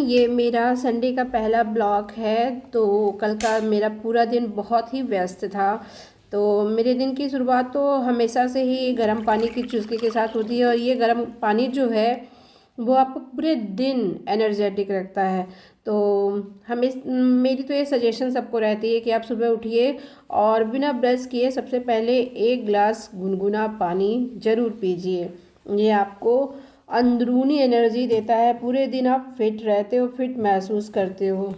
ये मेरा संडे का पहला ब्लॉग है। तो कल का मेरा पूरा दिन बहुत ही व्यस्त था। तो मेरे दिन की शुरुआत तो हमेशा से ही गर्म पानी की चुस्की के साथ होती है, और ये गर्म पानी जो है वो आपको पूरे दिन एनर्जेटिक रखता है। तो हमें मेरी तो ये सजेशन सबको रहती है कि आप सुबह उठिए और बिना ब्रश किए सबसे पहले एक गिलास गुनगुना पानी ज़रूर पीजिए। ये आपको अंदरूनी एनर्जी देता है, पूरे दिन आप फिट रहते हो, फिट महसूस करते हो।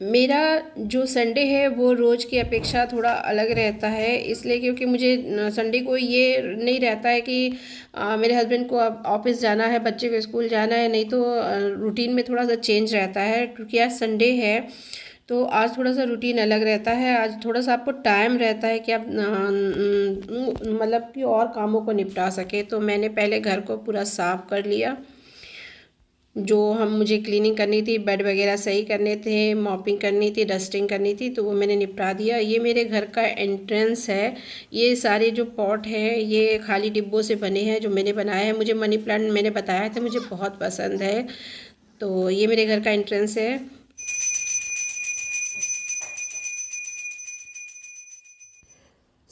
मेरा जो संडे है वो रोज़ की अपेक्षा थोड़ा अलग रहता है, इसलिए क्योंकि मुझे संडे को ये नहीं रहता है कि मेरे हस्बैंड को अब ऑफिस जाना है, बच्चे को स्कूल जाना है, नहीं तो रूटीन में थोड़ा सा चेंज रहता है। क्योंकि आज संडे है तो आज थोड़ा सा रूटीन अलग रहता है। आज थोड़ा सा आपको टाइम रहता है कि आप मतलब कि और कामों को निपटा सके। तो मैंने पहले घर को पूरा साफ़ कर लिया, जो मुझे क्लीनिंग करनी थी, बेड वगैरह सही करने थे, मॉपिंग करनी थी, डस्टिंग करनी थी, तो वो मैंने निपटा दिया। ये मेरे घर का एंट्रेंस है। ये सारे जो पॉट हैं ये खाली डिब्बों से बने हैं, जो मैंने बनाए हैं। मुझे मनी प्लांट मैंने बताया था, मुझे बहुत पसंद है। तो ये मेरे घर का एंट्रेंस है।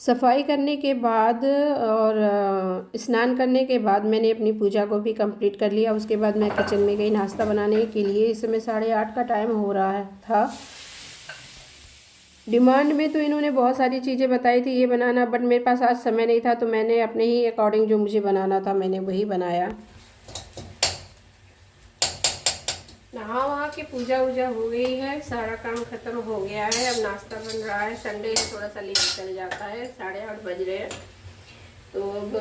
सफाई करने के बाद और स्नान करने के बाद मैंने अपनी पूजा को भी कंप्लीट कर लिया। उसके बाद मैं किचन में गई नाश्ता बनाने के लिए। इस समय 8:30 का टाइम हो रहा था। डिमांड में तो इन्होंने बहुत सारी चीज़ें बताई थी ये बनाना, बट मेरे पास आज समय नहीं था, तो मैंने अपने ही अकॉर्डिंग जो मुझे बनाना था मैंने वही बनाया। नहा वहा के पूजा वूजा हो गई है, सारा काम खत्म हो गया है। अब नाश्ता बन रहा है। संडे है, थोड़ा सा लेट चल जाता है, 8:30 बज रहे हैं। तो अब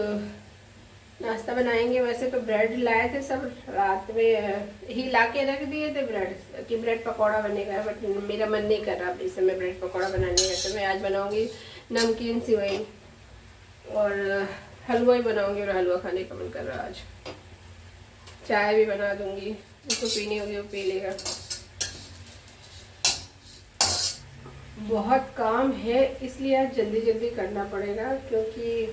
नाश्ता बनाएंगे। वैसे तो ब्रेड लाए थे सब, रात में ही ला के रख दिए थे ब्रेड, कि ब्रेड पकौड़ा बनेगा, बट मेरा मन नहीं कर रहा अभी इस समय ब्रेड पकौड़ा बनाने का। तो मैं आज बनाऊंगी नमकीन सिवई और हलवा ही बनाऊंगी, और हलवा खाने का मन कर रहा है आज। चाय भी बना दूंगी, उसको पीनी होगी वो पी लेगा। बहुत काम है, इसलिए आज जल्दी जल्दी करना पड़ेगा, क्योंकि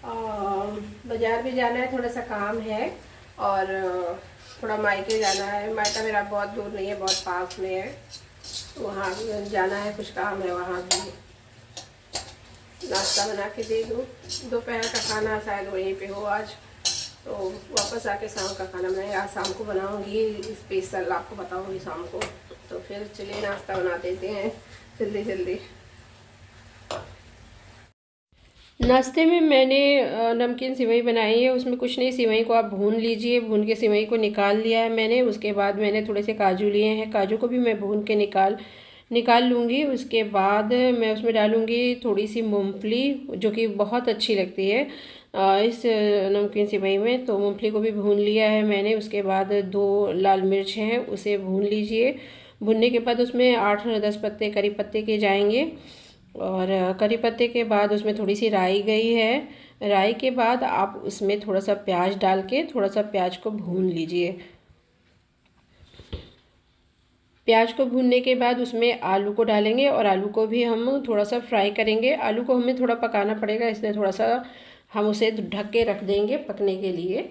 बाज़ार भी जाना है, थोड़ा सा काम है, और थोड़ा मायके जाना है। मायका मेरा बहुत दूर नहीं है, बहुत पास में है, वहाँ जाना है, कुछ काम है वहाँ भी। नाश्ता बना के दे दूँ, दोपहर का खाना शायद वहीं पे हो आज, तो वापस आके शाम का खाना बनाए। आज शाम को बनाऊँगी स्पेशल, आपको बताऊँगी शाम को। तो फिर चलिए नाश्ता बना देते हैं जल्दी जल्दी। नाश्ते में मैंने नमकीन सिवई बनाई है। उसमें कुछ नहीं, सिवई को आप भून लीजिए, भून के सिवई को निकाल लिया है मैंने। उसके बाद मैंने थोड़े से काजू लिए हैं, काजू को भी मैं भून के निकाल लूँगी। उसके बाद मैं उसमें डालूँगी थोड़ी सी मूंगफली, जो कि बहुत अच्छी लगती है इस नमकीन सिवई में। तो मूंगफली को भी भून लिया है मैंने। उसके बाद 2 लाल मिर्च हैं, उसे भून लीजिए। भूनने के बाद उसमें 8-10 पत्ते करी पत्ते के जाएंगे, और करी पत्ते के बाद उसमें थोड़ी सी राई गई है। राई के बाद आप उसमें थोड़ा सा प्याज डाल के थोड़ा सा प्याज को भून लीजिए। प्याज को भूनने के बाद उसमें आलू को डालेंगे, और आलू को भी हम थोड़ा सा फ्राई करेंगे। आलू को हमें थोड़ा पकाना पड़ेगा, इसलिए थोड़ा सा हम उसे ढक के रख देंगे पकने के लिए।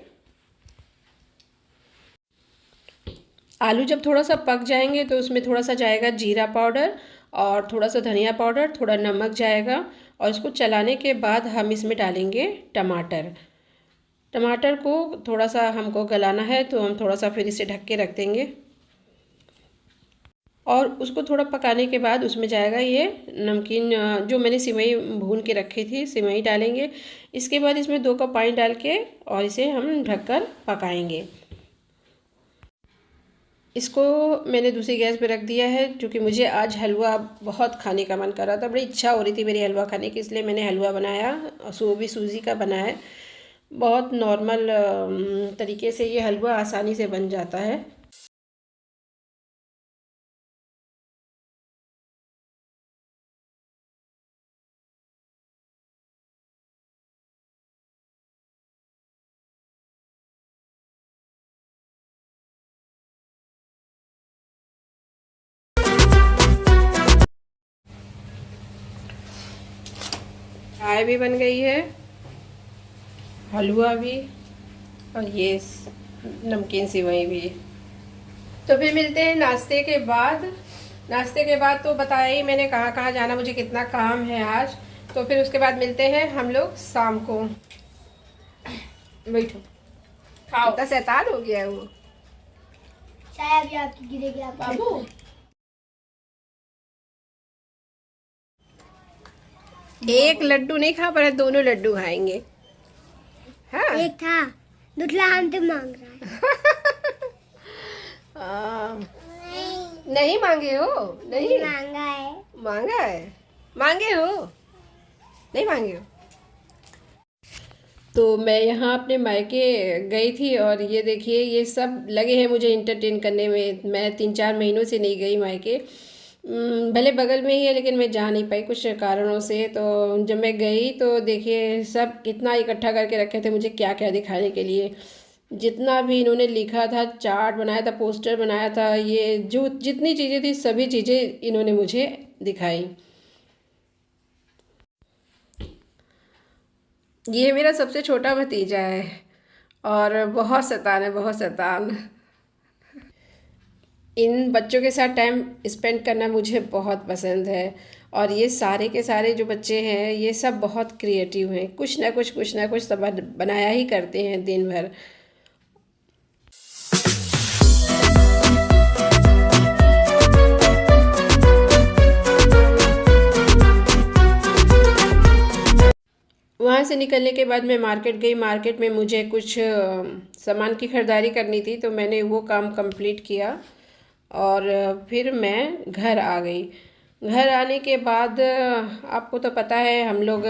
आलू जब थोड़ा सा पक जाएंगे तो उसमें थोड़ा सा जाएगा जीरा पाउडर, और थोड़ा सा धनिया पाउडर, थोड़ा नमक जाएगा, और इसको चलाने के बाद हम इसमें डालेंगे टमाटर। टमाटर को थोड़ा सा हमको गलाना है, तो हम थोड़ा सा फिर इसे ढक के रख देंगे, और उसको थोड़ा पकाने के बाद उसमें जाएगा ये नमकीन, जो मैंने सिवई भून के रखी थी, सिवई डालेंगे। इसके बाद इसमें 2 कप पानी डाल के और इसे हम ढककर पकाएंगे। इसको मैंने दूसरी गैस पे रख दिया है, क्योंकि मुझे आज हलवा बहुत खाने का मन कर रहा था, बड़ी इच्छा हो रही थी मेरी हलवा खाने की, इसलिए मैंने हलवा बनाया। वो भी सूजी का बना है। बहुत नॉर्मल तरीके से ये हलवा आसानी से बन जाता है। चाय भी बन गई है, हलवा भी, और ये नमकीन सिवई भी। तो फिर मिलते हैं नाश्ते के बाद। नाश्ते के बाद तो बताया ही मैंने कहाँ कहाँ जाना, मुझे कितना काम है आज। तो फिर उसके बाद मिलते हैं हम लोग शाम को। बैठो, खाओ। कितना शैतान हो गया है वो। चाय अभी आपकी गिरेगी आप बाबू, एक लड्डू नहीं खा पा रहे, दोनों लड्डू खाएंगे। हाँ एक था, दूसरा हम तो मांग रहा है। नहीं मांगे हो? नहीं मांगा है। मांगा है? मांगे हो? नहीं मांगे हो? तो मैं यहाँ अपने मायके गई थी और ये देखिए ये सब लगे हैं मुझे इंटरटेन करने में। मैं 3-4 महीनों से नहीं गई मायके। भले बगल में ही है लेकिन मैं जा नहीं पाई कुछ कारणों से। तो जब मैं गई तो देखिए सब कितना इकट्ठा करके रखे थे मुझे क्या क्या दिखाने के लिए। जितना भी इन्होंने लिखा था, चार्ट बनाया था, पोस्टर बनाया था, ये जो जितनी चीज़ें थी सभी चीज़ें इन्होंने मुझे दिखाई। ये मेरा सबसे छोटा भतीजा है और बहुत शैतान है, बहुत शैतान। इन बच्चों के साथ टाइम स्पेंड करना मुझे बहुत पसंद है। और ये सारे के सारे जो बच्चे हैं ये सब बहुत क्रिएटिव हैं, कुछ ना कुछ सब बनाया ही करते हैं दिन भर। वहाँ से निकलने के बाद मैं मार्केट गई। मार्केट में मुझे कुछ सामान की ख़रीदारी करनी थी तो मैंने वो काम कंप्लीट किया और फिर मैं घर आ गई। घर आने के बाद आपको तो पता है हम लोग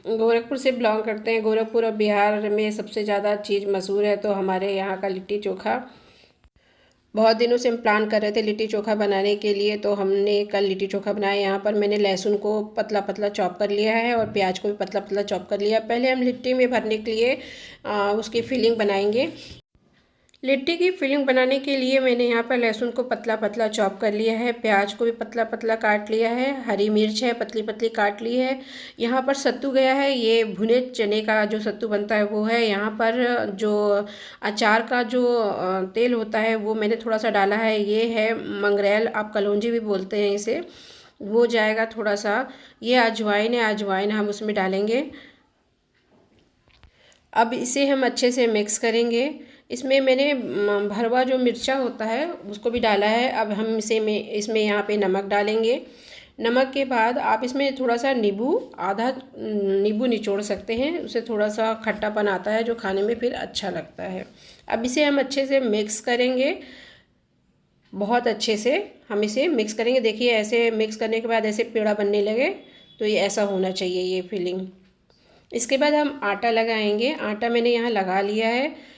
गोरखपुर से बिलोंग करते हैं। गोरखपुर और बिहार में सबसे ज़्यादा चीज़ मशहूर है तो हमारे यहाँ का लिट्टी चोखा। बहुत दिनों से हम प्लान कर रहे थे लिट्टी चोखा बनाने के लिए, तो हमने कल लिट्टी चोखा बनाया। यहाँ पर मैंने लहसुन को पतला पतला चॉप कर लिया है और प्याज को भी पतला पतला चॉप कर लिया। पहले हम लिट्टी में भरने के लिए उसकी फिलिंग बनाएंगे। लिट्टी की फिलिंग बनाने के लिए मैंने यहाँ पर लहसुन को पतला पतला चॉप कर लिया है, प्याज को भी पतला पतला काट लिया है, हरी मिर्च है पतली पतली काट ली है। यहाँ पर सत्तू गया है, ये भुने चने का जो सत्तू बनता है वो है। यहाँ पर जो अचार का जो तेल होता है वो मैंने थोड़ा सा डाला है, ये है मंगरेल, आप कलौंजी भी बोलते हैं इसे, वो जाएगा थोड़ा सा। ये अजवाइन है, अजवाइन हम उसमें डालेंगे। अब इसे हम अच्छे से मिक्स करेंगे। इसमें मैंने भरवा जो मिर्चा होता है उसको भी डाला है। अब हम इसमें यहाँ पे नमक डालेंगे। नमक के बाद आप इसमें थोड़ा सा नींबू, आधा नींबू निचोड़ सकते हैं, उससे थोड़ा सा खट्टापन आता है जो खाने में फिर अच्छा लगता है। अब इसे हम अच्छे से मिक्स करेंगे, बहुत अच्छे से हम इसे मिक्स करेंगे। देखिए ऐसे मिक्स करने के बाद ऐसे पेड़ा बनने लगे तो ये ऐसा होना चाहिए ये फिलिंग। इसके बाद हम आटा लगाएंगे। आटा मैंने यहाँ लगा लिया है।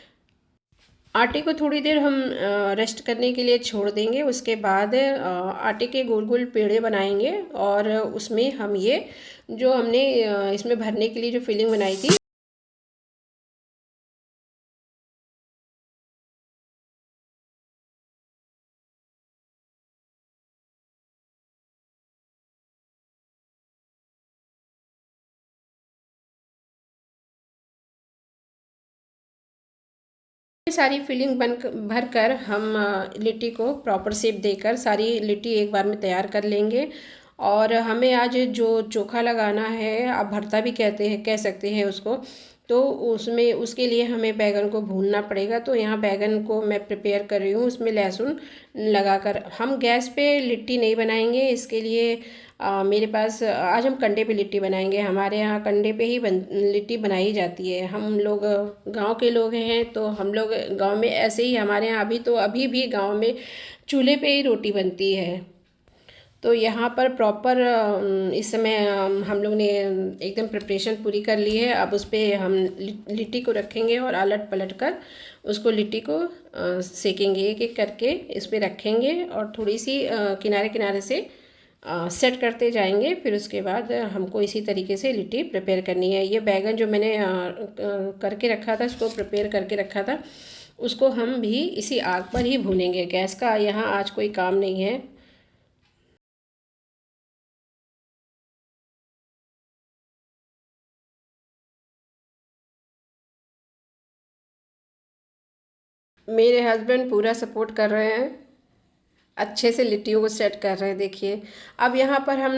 आटे को थोड़ी देर हम रेस्ट करने के लिए छोड़ देंगे। उसके बाद आटे के गोल गोल पेड़े बनाएंगे और उसमें हम ये जो हमने इसमें भरने के लिए जो फिलिंग बनाई थी सारी फिलिंग बन भर कर हम लिट्टी को प्रॉपर शेप देकर सारी लिट्टी एक बार में तैयार कर लेंगे। और हमें आज जो चोखा लगाना है, आप भरता भी कहते हैं, कह सकते हैं उसको, तो उसमें उसके लिए हमें बैगन को भूनना पड़ेगा। तो यहाँ बैगन को मैं प्रिपेयर कर रही हूँ, उसमें लहसुन लगाकर। हम गैस पे लिट्टी नहीं बनाएंगे, इसके लिए मेरे पास आज हम कंडे पे लिट्टी बनाएंगे। हमारे यहाँ कंडे पे ही लिट्टी बनाई जाती है। हम लोग गांव के लोग हैं तो हम लोग गांव में ऐसे ही, हमारे यहाँ अभी भी गांव में चूल्हे पे ही रोटी बनती है। तो यहाँ पर प्रॉपर इस समय हम लोग ने एकदम प्रिपरेशन पूरी कर ली है। अब उस पर हम लिट्टी को रखेंगे और अलट पलट कर उसको लिट्टी को सेकेंगे, एक एक करके इस पर रखेंगे और थोड़ी सी किनारे किनारे से सेट करते जाएंगे। फिर उसके बाद हमको इसी तरीके से लिट्टी प्रिपेयर करनी है। ये बैगन जो मैंने करके रखा था, इसको प्रिपेयर करके रखा था, उसको हम भी इसी आग पर ही भूनेंगे। गैस का यहाँ आज कोई काम नहीं है। मेरे हस्बैंड पूरा सपोर्ट कर रहे हैं। अच्छे से लिट्टियों को सेट कर रहे हैं। देखिए अब यहाँ पर हम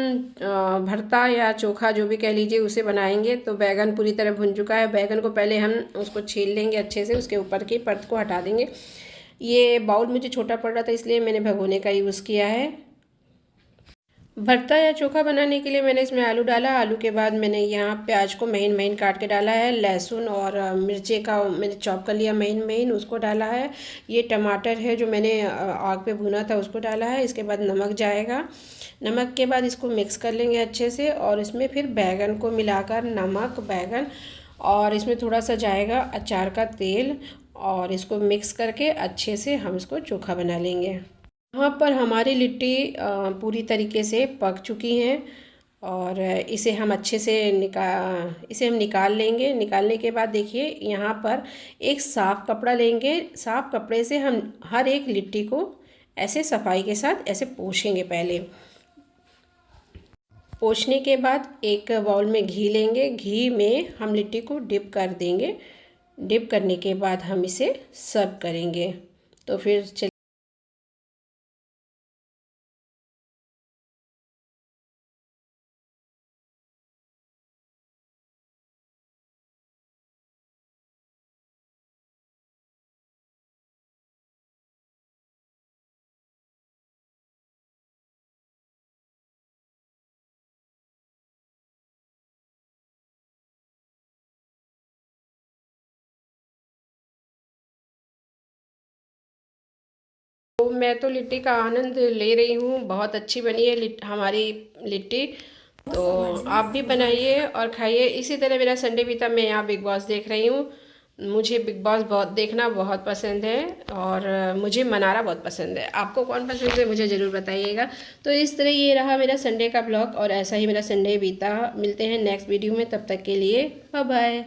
भरता या चोखा जो भी कह लीजिए उसे बनाएंगे। तो बैगन पूरी तरह भुन चुका है। बैगन को पहले हम उसको छील लेंगे अच्छे से, उसके ऊपर की परत को हटा देंगे। ये बाउल मुझे छोटा पड़ रहा था इसलिए मैंने भगोने का यूज़ किया है। भरता या चोखा बनाने के लिए मैंने इसमें आलू डाला। आलू के बाद मैंने यहाँ प्याज को महीन महीन काट के डाला है। लहसुन और मिर्चे का मैंने चॉप कर लिया महीन महीन, उसको डाला है। ये टमाटर है जो मैंने आग पे भुना था उसको डाला है। इसके बाद नमक जाएगा। नमक के बाद इसको मिक्स कर लेंगे अच्छे से, और इसमें फिर बैगन को मिलाकर नमक बैगन और इसमें थोड़ा सा जाएगा अचार का तेल, और इसको मिक्स करके अच्छे से हम इसको चोखा बना लेंगे। यहाँ पर हमारी लिट्टी पूरी तरीके से पक चुकी हैं, और इसे हम अच्छे से निकाल लेंगे। निकालने के बाद देखिए यहाँ पर एक साफ़ कपड़ा लेंगे। साफ़ कपड़े से हम हर एक लिट्टी को ऐसे सफाई के साथ ऐसे पोंछेंगे। पहले पोंछने के बाद एक बाउल में घी लेंगे। घी में हम लिट्टी को डिप कर देंगे। डिप करने के बाद हम इसे सर्व करेंगे। तो फिर तो मैं तो लिट्टी का आनंद ले रही हूँ। बहुत अच्छी बनी है हमारी लिट्टी। तो आप भी बनाइए और खाइए। इसी तरह मेरा संडे बीता। मैं यहाँ बिग बॉस देख रही हूँ। मुझे बिग बॉस देखना बहुत पसंद है, और मुझे मनाना बहुत पसंद है। आपको कौन पसंद है मुझे ज़रूर बताइएगा। तो इस तरह ये रहा मेरा संडे का ब्लॉग, और ऐसा ही मेरा संडे बीता। मिलते हैं नेक्स्ट वीडियो में, तब तक के लिए बाय बाय।